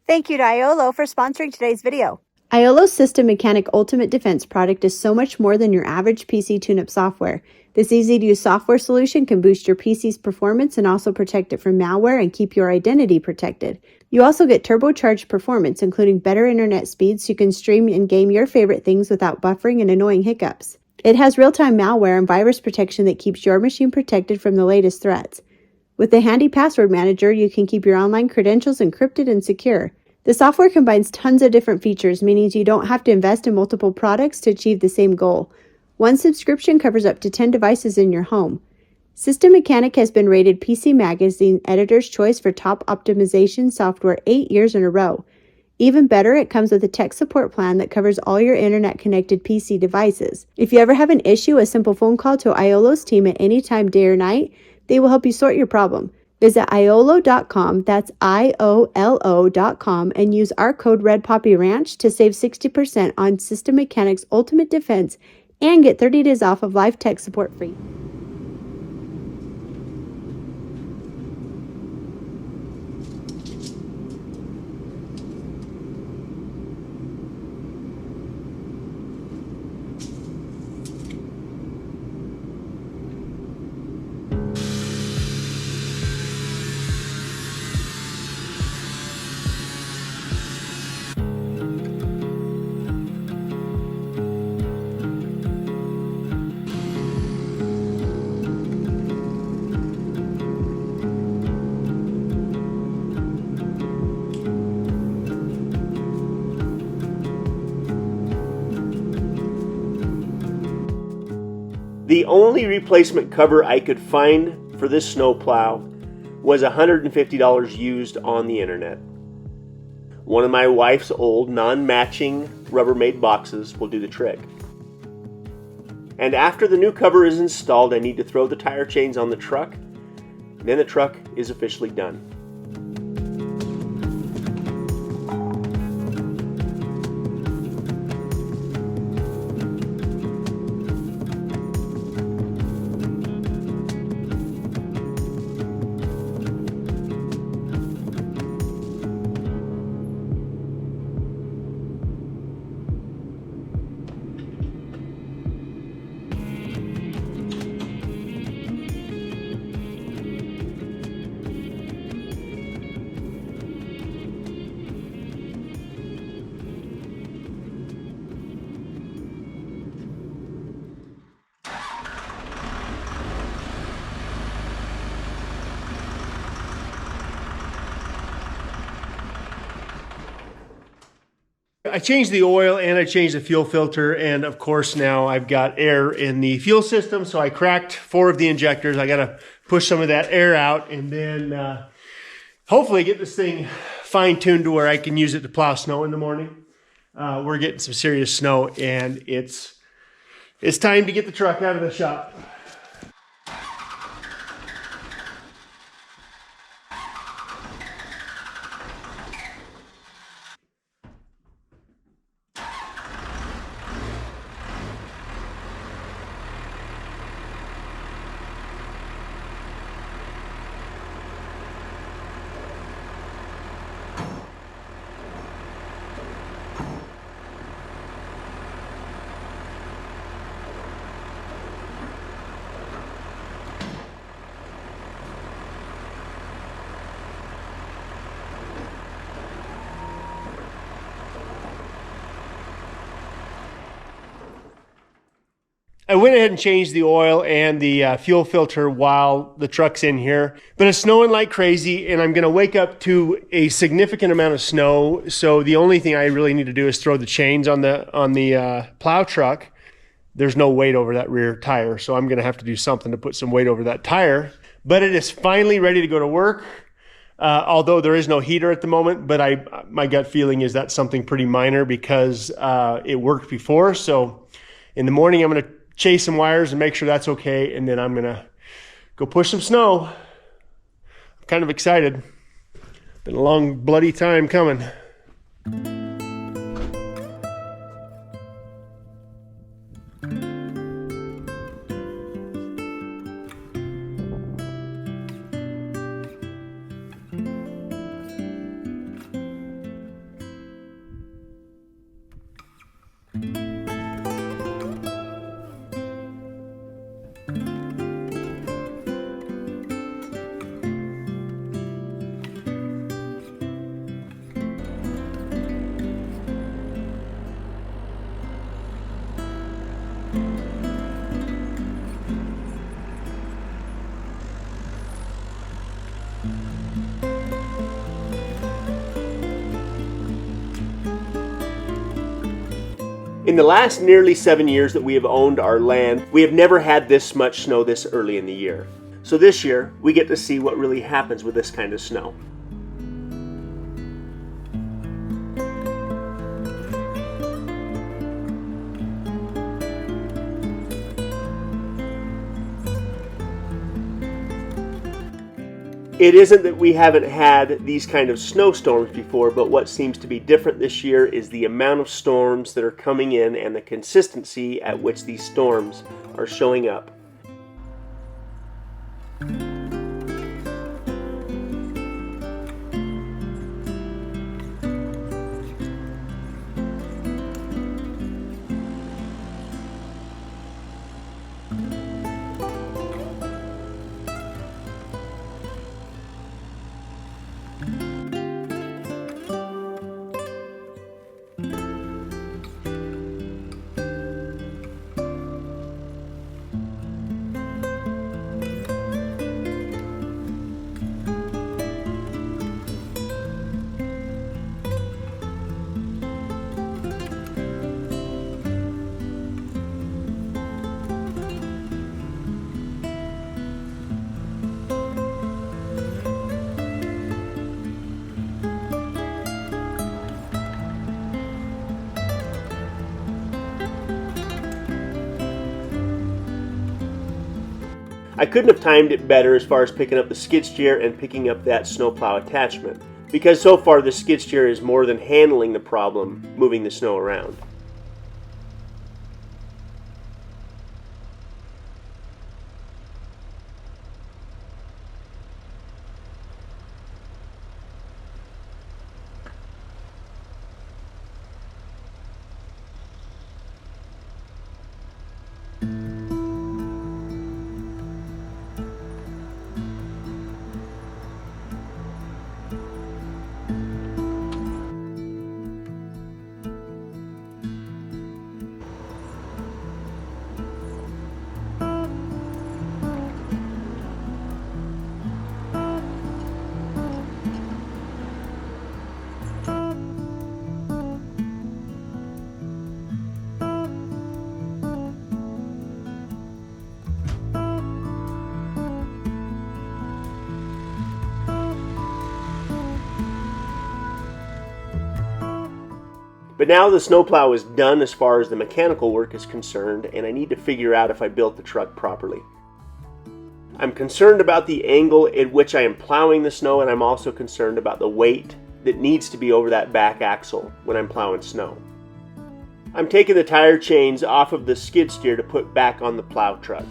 Thank you to Iolo for sponsoring today's video. Iolo's System Mechanic Ultimate Defense product is so much more than your average PC tune-up software. This easy-to-use software solution can boost your PC's performance and also protect it from malware and keep your identity protected. You also get turbocharged performance, including better internet speeds so you can stream and game your favorite things without buffering and annoying hiccups. It has real-time malware and virus protection that keeps your machine protected from the latest threats. With the handy password manager, you can keep your online credentials encrypted and secure. The software combines tons of different features, meaning you don't have to invest in multiple products to achieve the same goal. One subscription covers up to 10 devices in your home. System Mechanic has been rated PC Magazine Editor's Choice for top optimization software 8 years in a row. Even better, it comes with a tech support plan that covers all your internet-connected PC devices. If you ever have an issue, a simple phone call to Iolo's team at any time, day or night, they will help you sort your problem. Visit iolo.com, that's IOLO.com, and use our code redpoppyranch to save 60% on System Mechanic's Ultimate Defense and get 30 days off of live tech support free. The only replacement cover I could find for this snow plow was $150 used on the internet. One of my wife's old non-matching Rubbermaid boxes will do the trick. And after the new cover is installed, I need to throw the tire chains on the truck. Then the truck is officially done. I changed the oil and I changed the fuel filter, and of course now I've got air in the fuel system, so I cracked 4 of the injectors. I got to push some of that air out and then hopefully get this thing fine-tuned to where I can use it to plow snow in the morning. We're getting some serious snow, and it's time to get the truck out of the shop. I went ahead and changed the oil and the fuel filter while the truck's in here, but it's snowing like crazy, and I'm going to wake up to a significant amount of snow. So the only thing I really need to do is throw the chains on the plow truck. There's no weight over that rear tire, so I'm going to have to do something to put some weight over that tire. But it is finally ready to go to work. Although there is no heater at the moment, but my gut feeling is that's something pretty minor because it worked before. So in the morning, I'm going to chase some wires and make sure that's okay, and then I'm going to go push some snow. I'm kind of excited. Been a long, bloody time coming. In the last nearly 7 years that we have owned our land, we have never had this much snow this early in the year. So this year, we get to see what really happens with this kind of snow. It isn't that we haven't had these kind of snowstorms before, but what seems to be different this year is the amount of storms that are coming in and the consistency at which these storms are showing up. I couldn't have timed it better as far as picking up the skid steer and picking up that snowplow attachment, because so far the skid steer is more than handling the problem, moving the snow around. But now the snowplow is done as far as the mechanical work is concerned, and I need to figure out if I built the truck properly. I'm concerned about the angle at which I am plowing the snow, and I'm also concerned about the weight that needs to be over that back axle when I'm plowing snow. I'm taking the tire chains off of the skid steer to put back on the plow truck.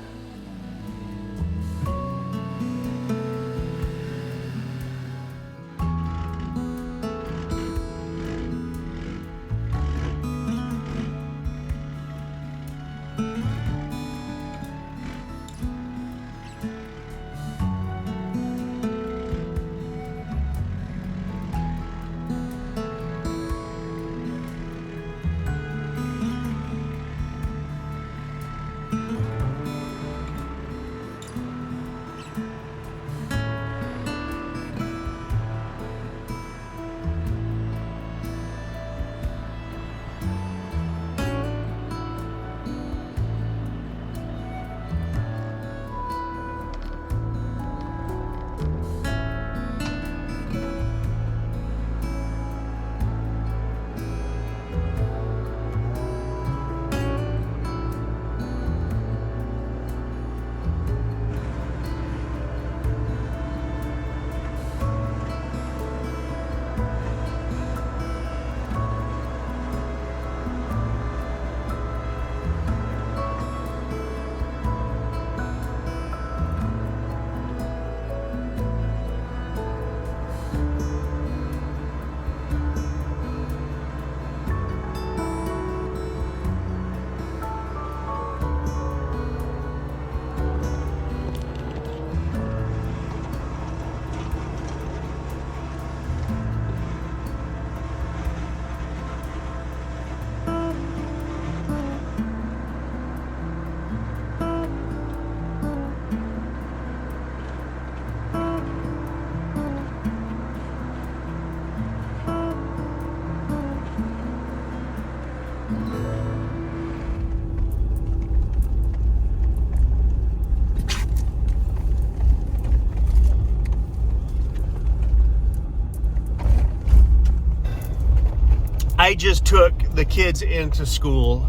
I just took the kids into school.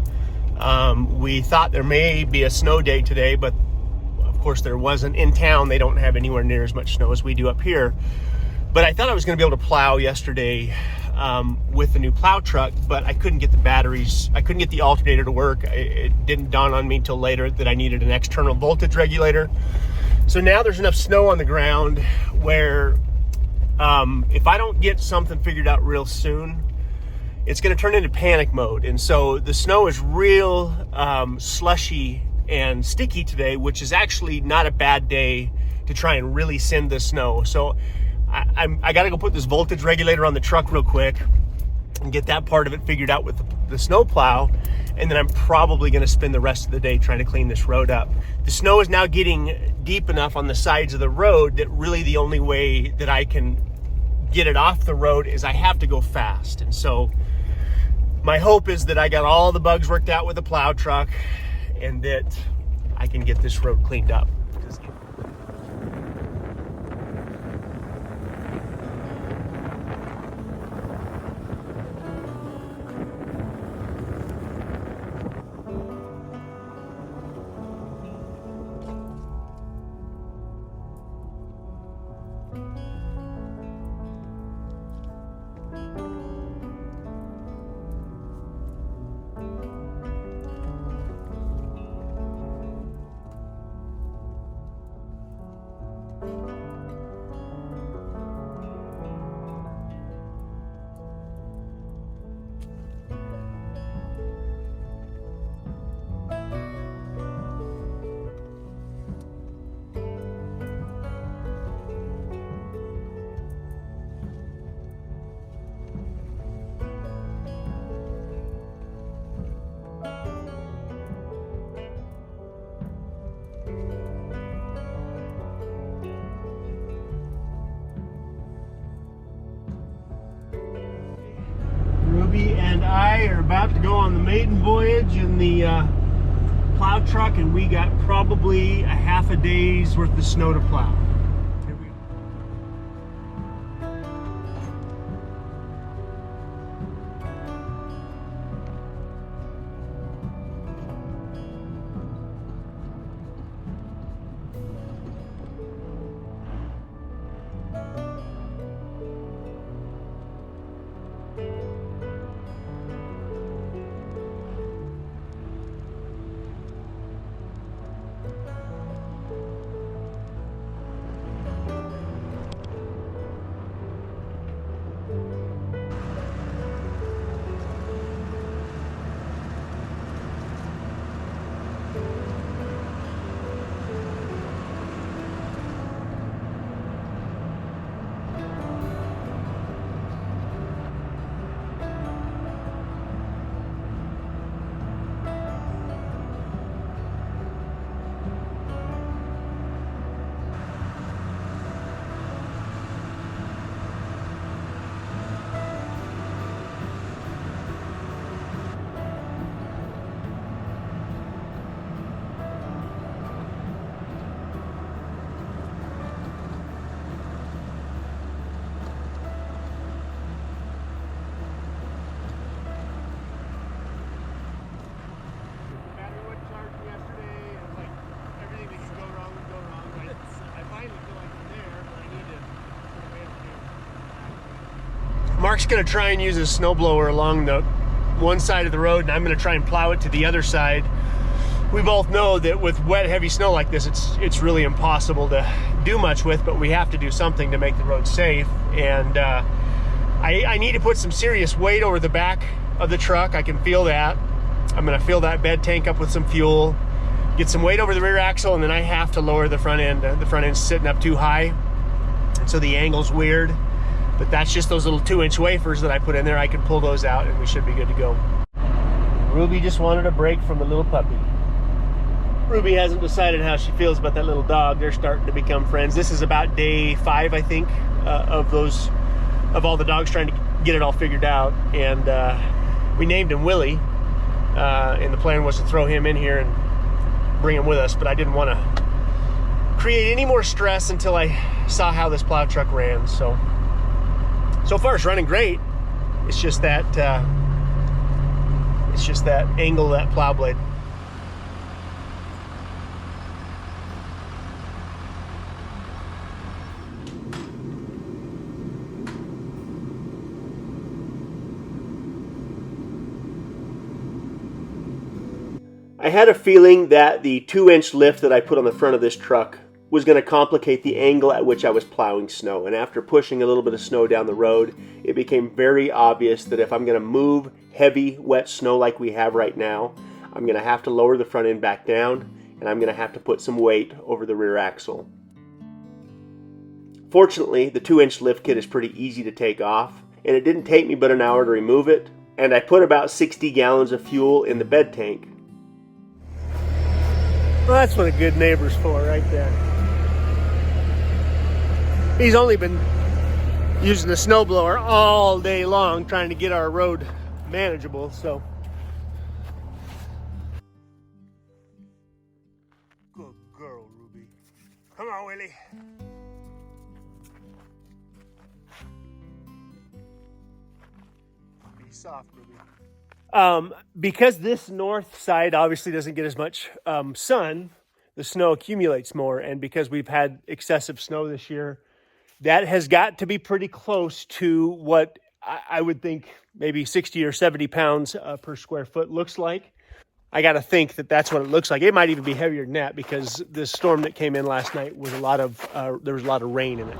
We thought there may be a snow day today, but of course there wasn't. In town, they don't have anywhere near as much snow as we do up here. But I thought I was going to be able to plow yesterday with the new plow truck, but I couldn't get the batteries. I couldn't get the alternator to work. It didn't dawn on me until later that I needed an external voltage regulator. So now there's enough snow on the ground where if I don't get something figured out real soon, it's going to turn into panic mode. And so the snow is real slushy and sticky today, which is actually not a bad day to try and really send the snow. So I got to go put this voltage regulator on the truck real quick and get that part of it figured out with the snow plow. And then I'm probably going to spend the rest of the day trying to clean this road up. The snow is now getting deep enough on the sides of the road that really the only way that I can get it off the road is I have to go fast. And so my hope is that I got all the bugs worked out with the plow truck and that I can get this road cleaned up. Ruby and I are about to go on the maiden voyage in the plow truck, and we got probably a half a day's worth of snow to plow. Mark's going to try and use a snowblower along the one side of the road, and I'm going to try and plow it to the other side. We both know that with wet, heavy snow like this, it's really impossible to do much with, but we have to do something to make the road safe. And I need to put some serious weight over the back of the truck. I can feel that. I'm going to fill that bed tank up with some fuel, get some weight over the rear axle, and then I have to lower the front end. The front end's sitting up too high, so the angle's weird. But that's just those little 2-inch wafers that I put in there. I can pull those out and we should be good to go. Ruby just wanted a break from the little puppy. Ruby hasn't decided how she feels about that little dog. They're starting to become friends. This is about day 5, I think, of all the dogs trying to get it all figured out. And we named him Willie. And the plan was to throw him in here and bring him with us, but I didn't want to create any more stress until I saw how this plow truck ran. So far it's running great. It's just that It's just that angle of that plow blade. I had a feeling that the 2-inch lift that I put on the front of this truck was going to complicate the angle at which I was plowing snow. And after pushing a little bit of snow down the road, it became very obvious that if I'm going to move heavy, wet snow like we have right now, I'm going to have to lower the front end back down, and I'm going to have to put some weight over the rear axle. Fortunately, the 2-inch lift kit is pretty easy to take off, and it didn't take me but an hour to remove it, and I put about 60 gallons of fuel in the bed tank. Well, that's what a good neighbor's for right there. He's only been using the snowblower all day long trying to get our road manageable, so. Good girl, Ruby. Come on, Willie. Be soft, Ruby. Because this north side obviously doesn't get as much sun, the snow accumulates more, and because we've had excessive snow this year, that has got to be pretty close to what I would think maybe 60 or 70 pounds per square foot looks like. I got to think that that's what it looks like. It might even be heavier than that because this storm that came in last night was there was a lot of rain in it.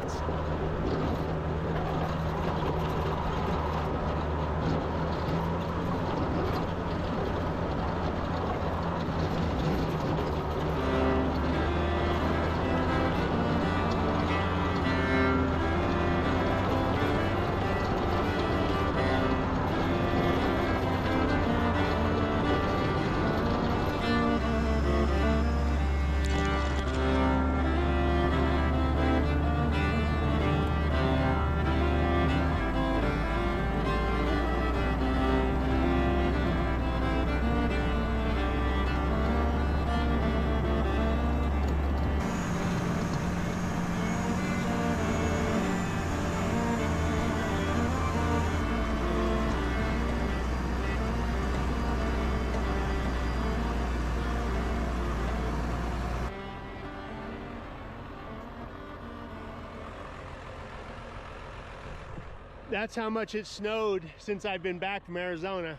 That's how much it snowed since I've been back from Arizona.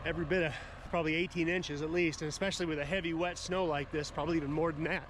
Every bit of probably 18 inches at least, and especially with a heavy wet snow like this, probably even more than that.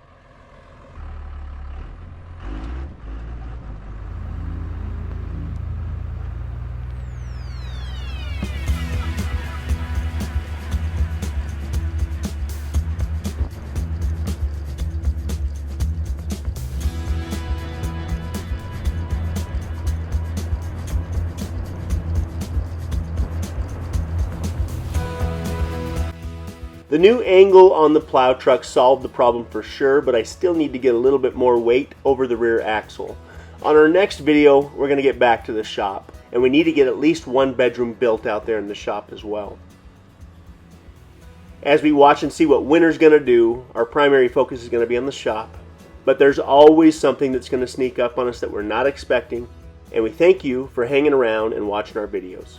The new angle on the plow truck solved the problem for sure, but I still need to get a little bit more weight over the rear axle. On our next video, we're going to get back to the shop, and we need to get at least one bedroom built out there in the shop as well. As we watch and see what winter's going to do, our primary focus is going to be on the shop, but there's always something that's going to sneak up on us that we're not expecting, and we thank you for hanging around and watching our videos.